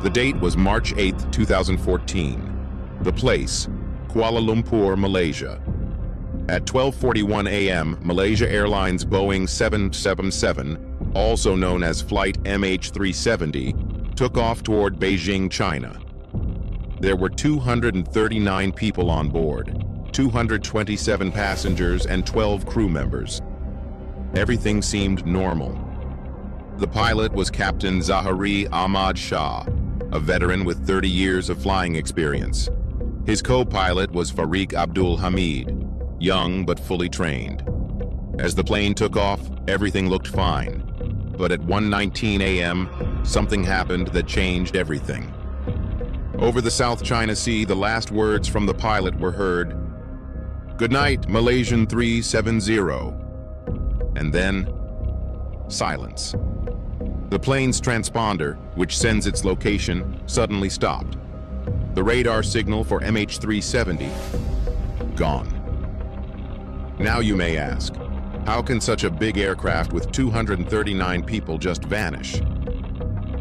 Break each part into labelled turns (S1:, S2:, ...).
S1: The date was March 8, 2014. The place, Kuala Lumpur, Malaysia. At 12:41 a.m., Malaysia Airlines Boeing 777, also known as Flight MH370, took off toward Beijing, China. There were 239 people on board, 227 passengers and 12 crew members. Everything seemed normal. The pilot was Captain Zahari Ahmad Shah, a veteran with 30 years of flying experience. His co-pilot was Fariq Abdul Hamid, young but fully trained. As the plane took off, everything looked fine. But at 1:19 a.m., something happened that changed everything. Over the South China Sea, the last words from the pilot were heard, "Good night, Malaysian 370. And then, silence. The plane's transponder, which sends its location, suddenly stopped. The radar signal for MH370, gone. Now you may ask, how can such a big aircraft with 239 people just vanish?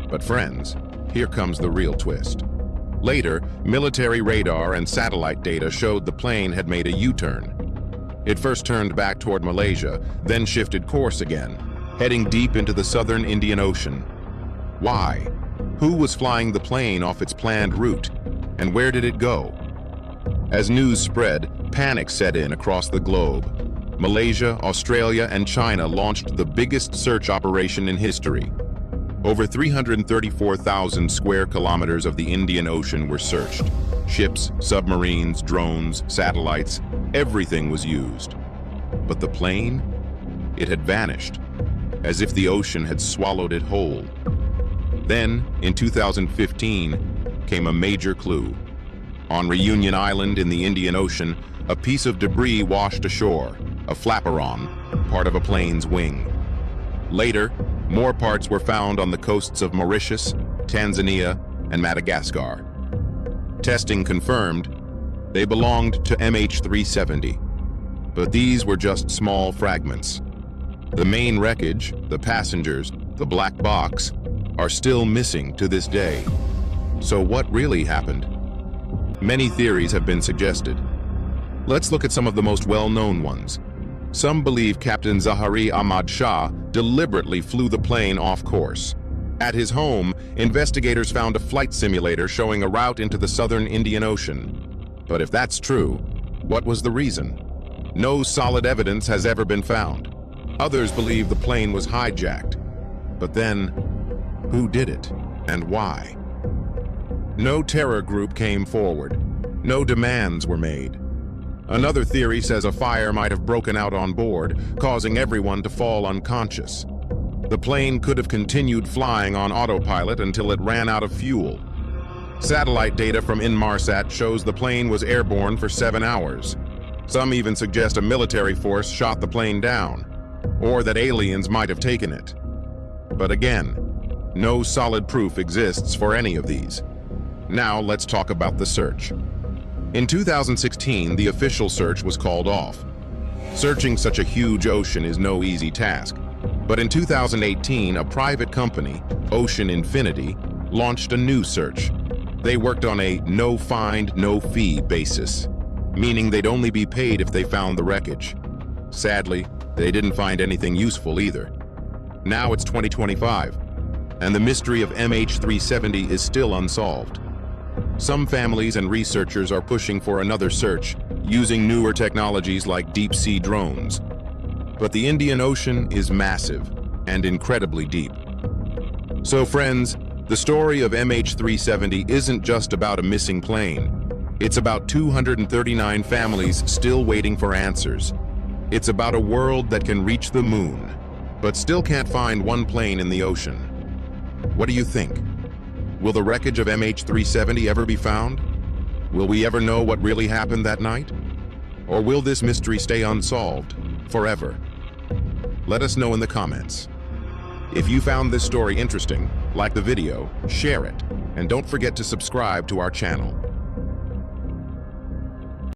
S1: But friends, here comes the real twist. Later, military radar and satellite data showed the plane had made a U-turn. It first turned back toward Malaysia, then shifted course again, heading deep into the southern Indian Ocean. Why? Who was flying the plane off its planned route? And where did it go? As news spread, panic set in across the globe. Malaysia, Australia, and China launched the biggest search operation in history. Over 334,000 square kilometers of the Indian Ocean were searched. Ships, submarines, drones, satellites, everything was used. But the plane? It had vanished, as if the ocean had swallowed it whole. Then, in 2015, came a major clue. On Reunion Island in the Indian Ocean, a piece of debris washed ashore, a flaperon, part of a plane's wing. Later, more parts were found on the coasts of Mauritius, Tanzania, and Madagascar. Testing confirmed they belonged to MH370, but these were just small fragments. The main wreckage, the passengers, the black box, are still missing to this day. So what really happened? Many theories have been suggested. Let's look at some of the most well-known ones. Some believe Captain Zahari Ahmad Shah deliberately flew the plane off course. At his home, investigators found a flight simulator showing a route into the southern Indian Ocean. But if that's true, what was the reason? No solid evidence has ever been found. Others believe the plane was hijacked. But then, who did it and why? No terror group came forward. No demands were made. Another theory says a fire might have broken out on board, causing everyone to fall unconscious. The plane could have continued flying on autopilot until it ran out of fuel. Satellite data from Inmarsat shows the plane was airborne for 7 hours. Some even suggest a military force shot the plane down, or that aliens might have taken it. But again, no solid proof exists for any of these. Now let's talk about the search. In 2016, the official search was called off. Searching such a huge ocean is no easy task. But in 2018, a private company, Ocean Infinity, launched a new search. They worked on a no-find, no-fee basis, meaning they'd only be paid if they found the wreckage. Sadly, they didn't find anything useful either. Now it's 2025, and the mystery of MH370 is still unsolved. Some families and researchers are pushing for another search, using newer technologies like deep-sea drones. But the Indian Ocean is massive and incredibly deep. So friends, the story of MH370 isn't just about a missing plane. It's about 239 families still waiting for answers. It's about a world that can reach the moon, but still can't find one plane in the ocean. What do you think? Will the wreckage of MH370 ever be found? Will we ever know what really happened that night? Or will this mystery stay unsolved forever? Let us know in the comments. If you found this story interesting, like the video, share it, and don't forget to subscribe to our channel.